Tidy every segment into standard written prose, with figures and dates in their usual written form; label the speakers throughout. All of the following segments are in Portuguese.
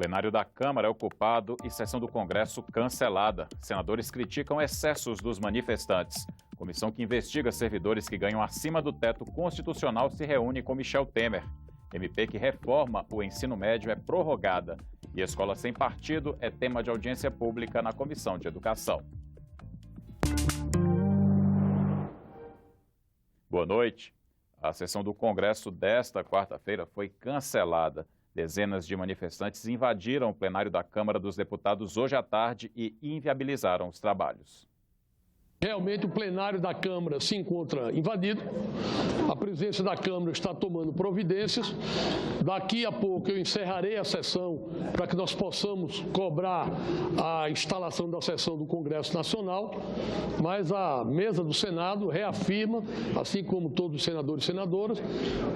Speaker 1: Plenário da Câmara é ocupado e sessão do Congresso cancelada. Senadores criticam excessos dos manifestantes. Comissão que investiga servidores que ganham acima do teto constitucional se reúne com Michel Temer. MP que reforma o ensino médio é prorrogada. E escola sem partido é tema de audiência pública na Comissão de Educação. Boa noite. A sessão do Congresso desta quarta-feira foi cancelada. Dezenas de manifestantes invadiram o plenário da Câmara dos Deputados hoje à tarde e inviabilizaram os trabalhos.
Speaker 2: Realmente o plenário da Câmara se encontra invadido, a presidência da Câmara está tomando providências. Daqui a pouco eu encerrarei a sessão para que nós possamos cobrar a instalação da sessão do Congresso Nacional, mas a mesa do Senado reafirma, assim como todos os senadores e senadoras,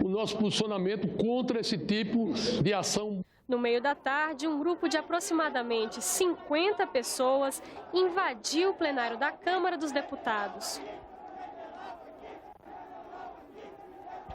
Speaker 2: o nosso posicionamento contra esse tipo de ação.
Speaker 3: No meio da tarde, um grupo de aproximadamente 50 pessoas invadiu o plenário da Câmara dos Deputados.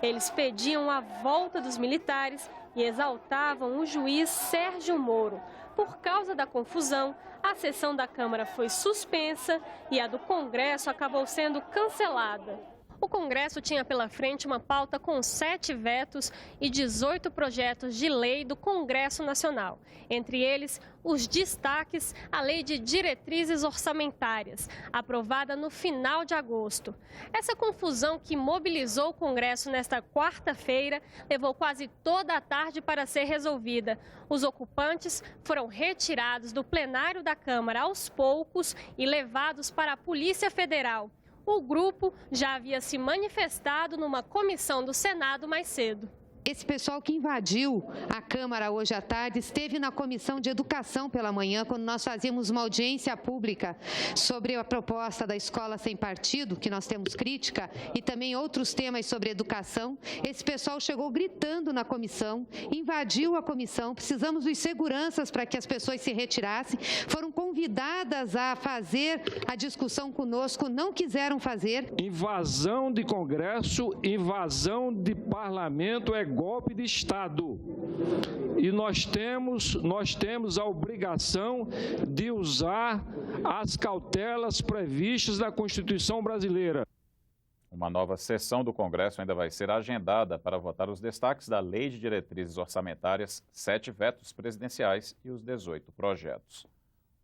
Speaker 3: Eles pediam a volta dos militares e exaltavam o juiz Sérgio Moro. Por causa da confusão, a sessão da Câmara foi suspensa e a do Congresso acabou sendo cancelada. O Congresso tinha pela frente uma pauta com 7 vetos e 18 projetos de lei do Congresso Nacional. Entre eles, os destaques, a Lei de Diretrizes Orçamentárias, aprovada no final de agosto. Essa confusão que mobilizou o Congresso nesta quarta-feira levou quase toda a tarde para ser resolvida. Os ocupantes foram retirados do plenário da Câmara aos poucos e levados para a Polícia Federal. O grupo já havia se manifestado numa comissão do Senado mais cedo.
Speaker 4: Esse pessoal que invadiu a Câmara hoje à tarde esteve na Comissão de Educação pela manhã, quando nós fazíamos uma audiência pública sobre a proposta da escola sem partido, que nós temos crítica, e também outros temas sobre educação. Esse pessoal chegou gritando na comissão, invadiu a comissão, precisamos dos seguranças para que as pessoas se retirassem, foram convidadas a fazer a discussão conosco, não quiseram fazer.
Speaker 5: Invasão de Congresso, invasão de parlamento é golpe de Estado. E nós temos a obrigação de usar as cautelas previstas na Constituição brasileira.
Speaker 1: Uma nova sessão do Congresso ainda vai ser agendada para votar os destaques da Lei de Diretrizes Orçamentárias, 7 vetos presidenciais e os 18 projetos.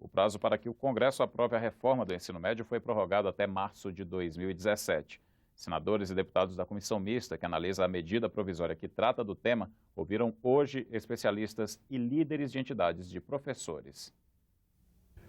Speaker 1: O prazo para que o Congresso aprove a reforma do ensino médio foi prorrogado até março de 2017. Senadores e deputados da Comissão Mista, que analisa a medida provisória que trata do tema, ouviram hoje especialistas e líderes de entidades de professores.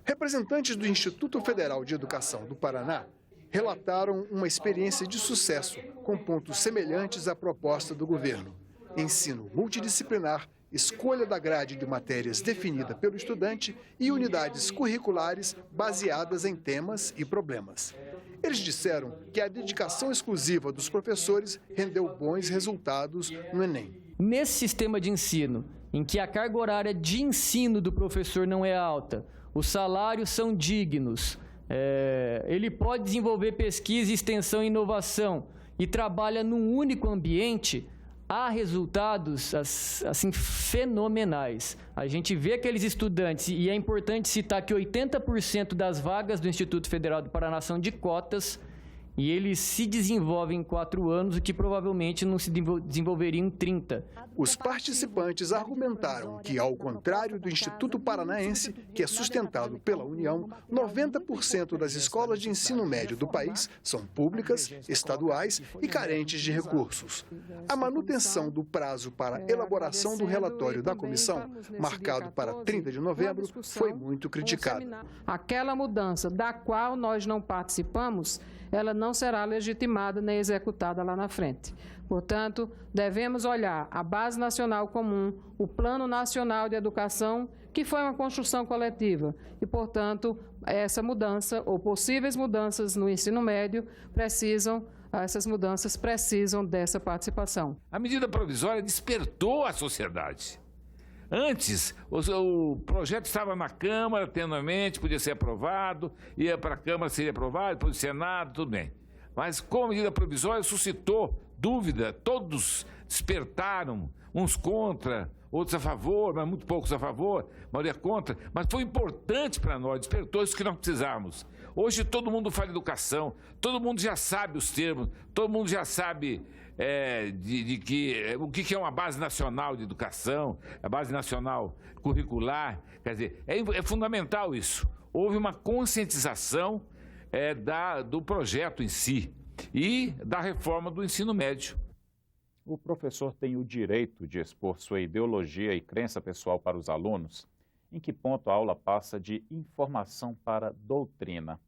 Speaker 6: Representantes do Instituto Federal de Educação do Paraná relataram uma experiência de sucesso com pontos semelhantes à proposta do governo. Ensino multidisciplinar, escolha da grade de matérias definida pelo estudante e unidades curriculares baseadas em temas e problemas. Eles disseram que a dedicação exclusiva dos professores rendeu bons resultados no Enem.
Speaker 7: Nesse sistema de ensino, em que a carga horária de ensino do professor não é alta, os salários são dignos, ele pode desenvolver pesquisa, extensão e inovação e trabalha num único ambiente, há resultados assim fenomenais. A gente vê aqueles estudantes, e é importante citar que 80% das vagas do Instituto Federal do Paraná são de cotas, e eles se desenvolvem em 4 anos, o que provavelmente não se desenvolveria em 30.
Speaker 6: Os participantes argumentaram que, ao contrário do Instituto Paranaense, que é sustentado pela União, 90% das escolas de ensino médio do país são públicas, estaduais e carentes de recursos. A manutenção do prazo para elaboração do relatório da comissão, marcado para 30 de novembro, foi muito criticada.
Speaker 8: Aquela mudança da qual nós não participamos, ela não será legitimada nem executada lá na frente. Portanto, devemos olhar a Base Nacional Comum, o Plano Nacional de Educação, que foi uma construção coletiva. E, portanto, essa mudança, ou possíveis mudanças no ensino médio, essas mudanças precisam dessa participação.
Speaker 9: A medida provisória despertou a sociedade. Antes, o projeto estava na Câmara, tenuamente, podia ser aprovado, ia para a Câmara, seria aprovado, depois do Senado, tudo bem. Mas com a medida provisória suscitou dúvida, todos despertaram, uns contra, outros a favor, mas muito poucos a favor, a maioria contra, mas foi importante para nós, despertou isso que nós precisávamos. Hoje todo mundo fala educação, todo mundo já sabe os termos, todo mundo já sabe o que é uma base nacional de educação, a base nacional curricular, quer dizer, é fundamental isso. Houve uma conscientização do projeto em si e da reforma do ensino médio.
Speaker 1: O professor tem o direito de expor sua ideologia e crença pessoal para os alunos? Em que ponto a aula passa de informação para doutrina?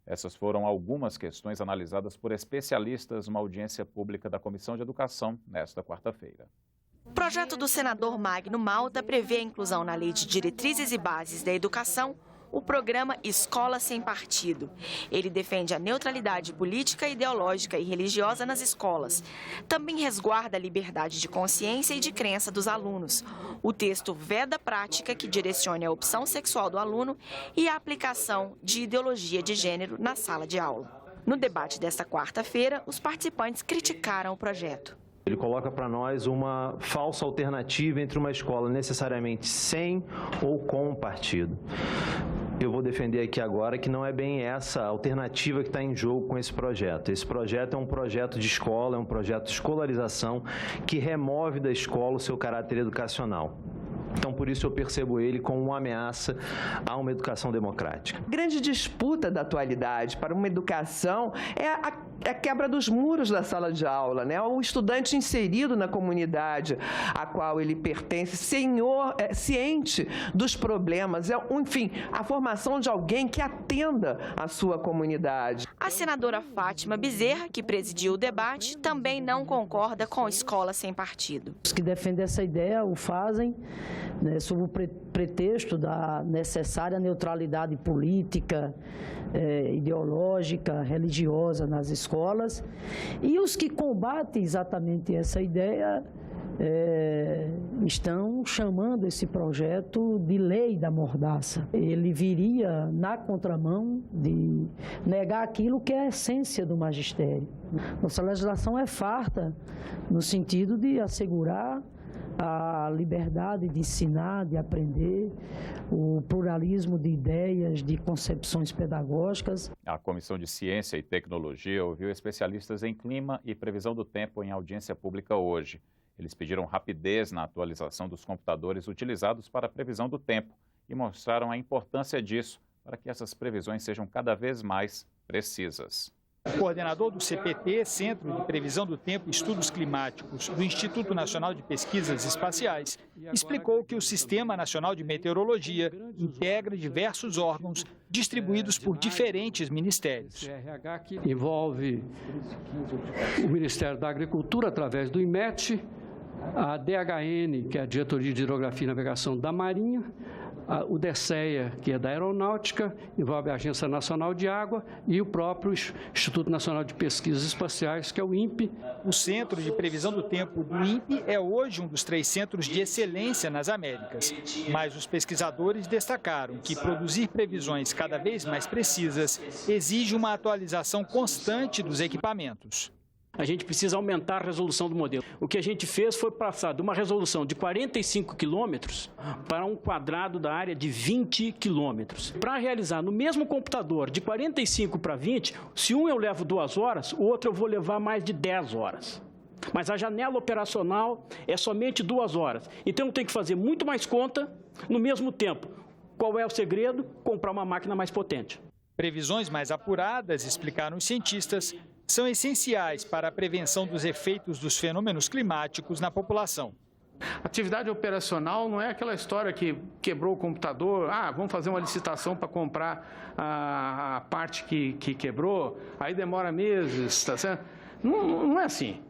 Speaker 1: Essas foram algumas questões analisadas por especialistas numa audiência pública da Comissão de Educação nesta quarta-feira.
Speaker 10: O projeto do senador Magno Malta prevê a inclusão na Lei de Diretrizes e Bases da Educação o programa Escola Sem Partido. Ele defende a neutralidade política, ideológica e religiosa nas escolas. Também resguarda a liberdade de consciência e de crença dos alunos. O texto veda a prática que direcione a opção sexual do aluno e a aplicação de ideologia de gênero na sala de aula. No debate desta quarta-feira, os participantes criticaram o projeto.
Speaker 11: Ele coloca para nós uma falsa alternativa entre uma escola necessariamente sem ou com partido. Eu vou defender aqui agora que não é bem essa alternativa que está em jogo com esse projeto. Esse projeto é um projeto de escola, é um projeto de escolarização que remove da escola o seu caráter educacional. Então, por isso eu percebo ele como uma ameaça a uma educação democrática.
Speaker 12: A grande disputa da atualidade para uma educação é a quebra dos muros da sala de aula, né? O estudante inserido na comunidade a qual ele pertence, ciente dos problemas, enfim, a formação de alguém que atenda a sua comunidade.
Speaker 10: A senadora Fátima Bezerra, que presidiu o debate, também não concorda com a escola sem partido.
Speaker 13: Os que defendem essa ideia o fazem sob o pretexto da necessária neutralidade política, ideológica, religiosa nas escolas, e os que combatem exatamente essa ideia estão chamando esse projeto de lei da mordaça. Ele viria na contramão de negar aquilo que é a essência do magistério. Nossa legislação é farta no sentido de assegurar a liberdade de ensinar, de aprender, o pluralismo de ideias, de concepções pedagógicas.
Speaker 1: A Comissão de Ciência e Tecnologia ouviu especialistas em clima e previsão do tempo em audiência pública hoje. Eles pediram rapidez na atualização dos computadores utilizados para a previsão do tempo e mostraram a importância disso para que essas previsões sejam cada vez mais precisas.
Speaker 14: O coordenador do CPT, Centro de Previsão do Tempo e Estudos Climáticos do Instituto Nacional de Pesquisas Espaciais, explicou que o Sistema Nacional de Meteorologia integra diversos órgãos distribuídos por diferentes ministérios.
Speaker 2: Envolve o Ministério da Agricultura, através do IMET, a DHN, que é a Diretoria de Hidrografia e Navegação da Marinha, o DECEA, que é da Aeronáutica, envolve a Agência Nacional de Água e o próprio Instituto Nacional de Pesquisas Espaciais, que é o INPE.
Speaker 14: O Centro de Previsão do Tempo do INPE é hoje um dos 3 centros de excelência nas Américas, mas os pesquisadores destacaram que produzir previsões cada vez mais precisas exige uma atualização constante dos equipamentos.
Speaker 15: A gente precisa aumentar a resolução do modelo. O que a gente fez foi passar de uma resolução de 45 quilômetros para um quadrado da área de 20 quilômetros. Para realizar no mesmo computador de 45 para 20, se um eu levo 2 horas, o outro eu vou levar mais de 10 horas. Mas a janela operacional é somente 2 horas. Então eu tenho que fazer muito mais conta no mesmo tempo. Qual é o segredo? Comprar uma máquina mais potente.
Speaker 14: Previsões mais apuradas, explicaram os cientistas, são essenciais para a prevenção dos efeitos dos fenômenos climáticos na população.
Speaker 16: Atividade operacional não é aquela história que quebrou o computador, vamos fazer uma licitação para comprar a parte que quebrou, aí demora meses, tá certo? Não é assim.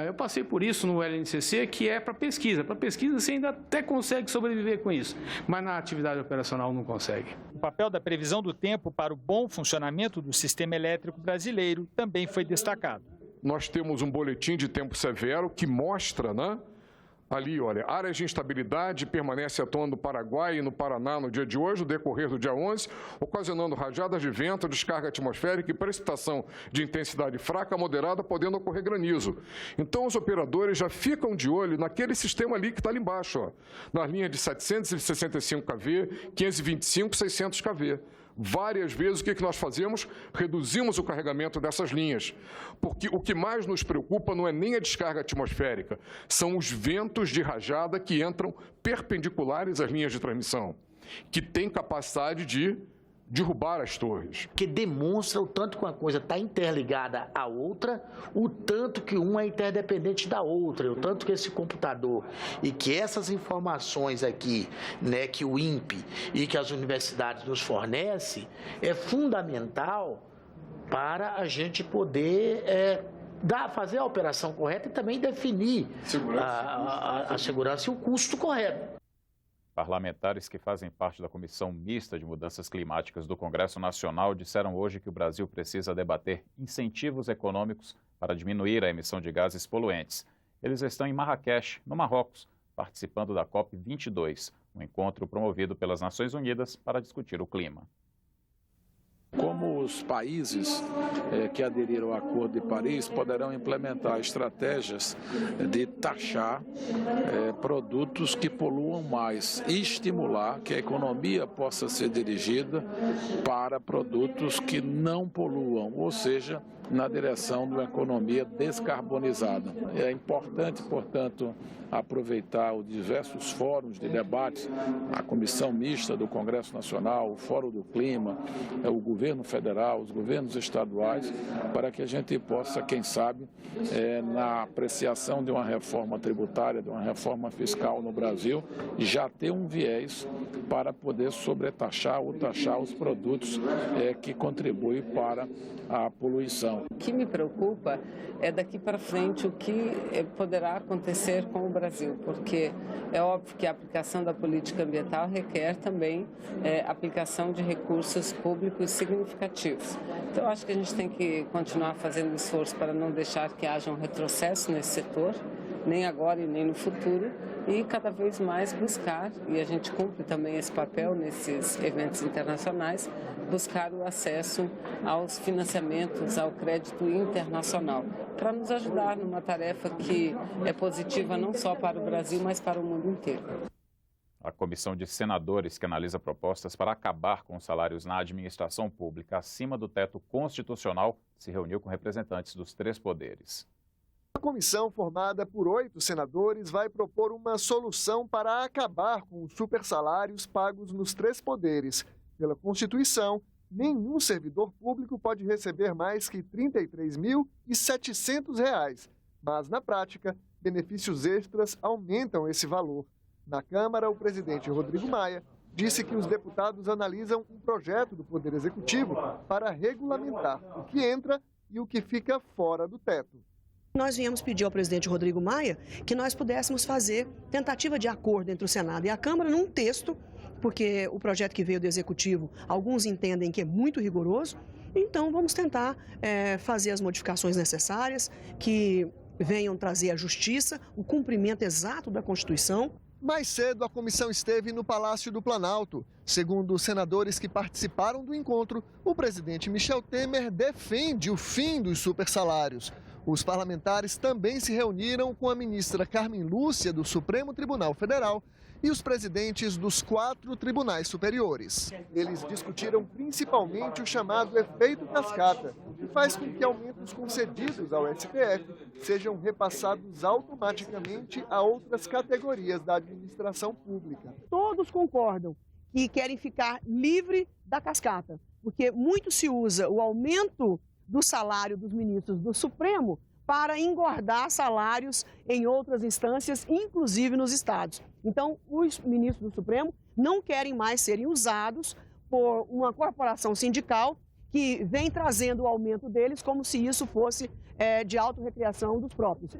Speaker 16: Eu passei por isso no LNCC, que é para pesquisa. Para pesquisa você ainda até consegue sobreviver com isso, mas na atividade operacional não consegue.
Speaker 14: O papel da previsão do tempo para o bom funcionamento do sistema elétrico brasileiro também foi destacado.
Speaker 17: Nós temos um boletim de tempo severo que mostra, Ali, olha, áreas de instabilidade permanecem atuando no Paraguai e no Paraná no dia de hoje, no decorrer do dia 11, ocasionando rajadas de vento, descarga atmosférica e precipitação de intensidade fraca a moderada, podendo ocorrer granizo. Então, os operadores já ficam de olho naquele sistema ali que está ali embaixo, ó, nas linhas de 765 kV, 525, 600 kV. Várias vezes, o que nós fazemos? Reduzimos o carregamento dessas linhas, porque o que mais nos preocupa não é nem a descarga atmosférica, são os ventos de rajada que entram perpendiculares às linhas de transmissão, que têm capacidade de derrubar as torres.
Speaker 18: Que demonstra o tanto que uma coisa está interligada à outra, o tanto que uma é interdependente da outra, o tanto que esse computador e que essas informações aqui, né, que o INPE e que as universidades nos fornecem, é fundamental para a gente poder fazer a operação correta e também definir a segurança e o custo correto.
Speaker 1: Parlamentares que fazem parte da Comissão Mista de Mudanças Climáticas do Congresso Nacional disseram hoje que o Brasil precisa debater incentivos econômicos para diminuir a emissão de gases poluentes. Eles estão em Marrakech, no Marrocos, participando da COP22, um encontro promovido pelas Nações Unidas para discutir o clima.
Speaker 19: Como os países que aderiram ao Acordo de Paris poderão implementar estratégias de taxar produtos que poluam mais e estimular que a economia possa ser dirigida para produtos que não poluam, ou seja, na direção de uma economia descarbonizada. É importante, portanto, aproveitar os diversos fóruns de debates, a Comissão Mista do Congresso Nacional, o Fórum do Clima, o Governo Federal, os governos estaduais, para que a gente possa, quem sabe, na apreciação de uma reforma tributária, de uma reforma fiscal no Brasil, já ter um viés para poder sobretaxar ou taxar os produtos que contribuem para a poluição.
Speaker 8: O que me preocupa é daqui para frente o que poderá acontecer com o Brasil, porque é óbvio que a aplicação da política ambiental requer também aplicação de recursos públicos significativos. Então, eu acho que a gente tem que continuar fazendo esforço para não deixar que haja um retrocesso nesse setor, nem agora e nem no futuro, e cada vez mais buscar, e a gente cumpre também esse papel nesses eventos internacionais, buscar o acesso aos financiamentos, ao crédito internacional, para nos ajudar numa tarefa que é positiva não só para o Brasil, mas para o mundo inteiro.
Speaker 1: A comissão de senadores que analisa propostas para acabar com os salários na administração pública acima do teto constitucional se reuniu com representantes dos três poderes.
Speaker 6: A comissão, formada por 8 senadores, vai propor uma solução para acabar com os supersalários pagos nos três poderes. Pela Constituição, nenhum servidor público pode receber mais que R$ 33.700, mas, na prática, benefícios extras aumentam esse valor. Na Câmara, o presidente Rodrigo Maia disse que os deputados analisam um projeto do Poder Executivo para regulamentar o que entra e o que fica fora do teto.
Speaker 20: Nós viemos pedir ao presidente Rodrigo Maia que nós pudéssemos fazer tentativa de acordo entre o Senado e a Câmara num texto, porque o projeto que veio do Executivo, alguns entendem que é muito rigoroso, então vamos tentar fazer as modificações necessárias que venham trazer a justiça, o cumprimento exato da Constituição.
Speaker 6: Mais cedo, a comissão esteve no Palácio do Planalto. Segundo os senadores que participaram do encontro, o presidente Michel Temer defende o fim dos supersalários. Os parlamentares também se reuniram com a ministra Carmen Lúcia, do Supremo Tribunal Federal, e os presidentes dos 4 tribunais superiores. Eles discutiram principalmente o chamado efeito cascata, que faz com que aumentos concedidos ao STF sejam repassados automaticamente a outras categorias da administração pública.
Speaker 20: Todos concordam que querem ficar livre da cascata, porque muito se usa o aumento do salário dos ministros do Supremo para engordar salários em outras instâncias, inclusive nos estados. Então, os ministros do Supremo não querem mais serem usados por uma corporação sindical que vem trazendo o aumento deles como se isso fosse de autorrecriação dos próprios.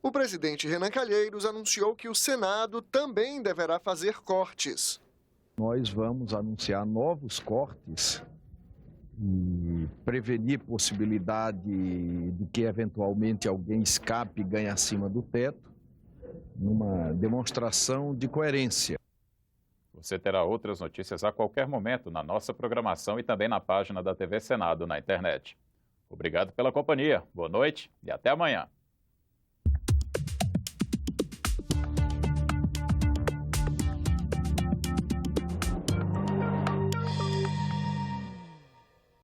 Speaker 6: O presidente Renan Calheiros anunciou que o Senado também deverá fazer cortes.
Speaker 21: Nós vamos anunciar novos cortes e prevenir possibilidade de que eventualmente alguém escape e ganhe acima do teto. numa demonstração de coerência.
Speaker 1: Você terá outras notícias a qualquer momento na nossa programação e também na página da TV Senado na internet. Obrigado pela companhia, boa noite e até amanhã.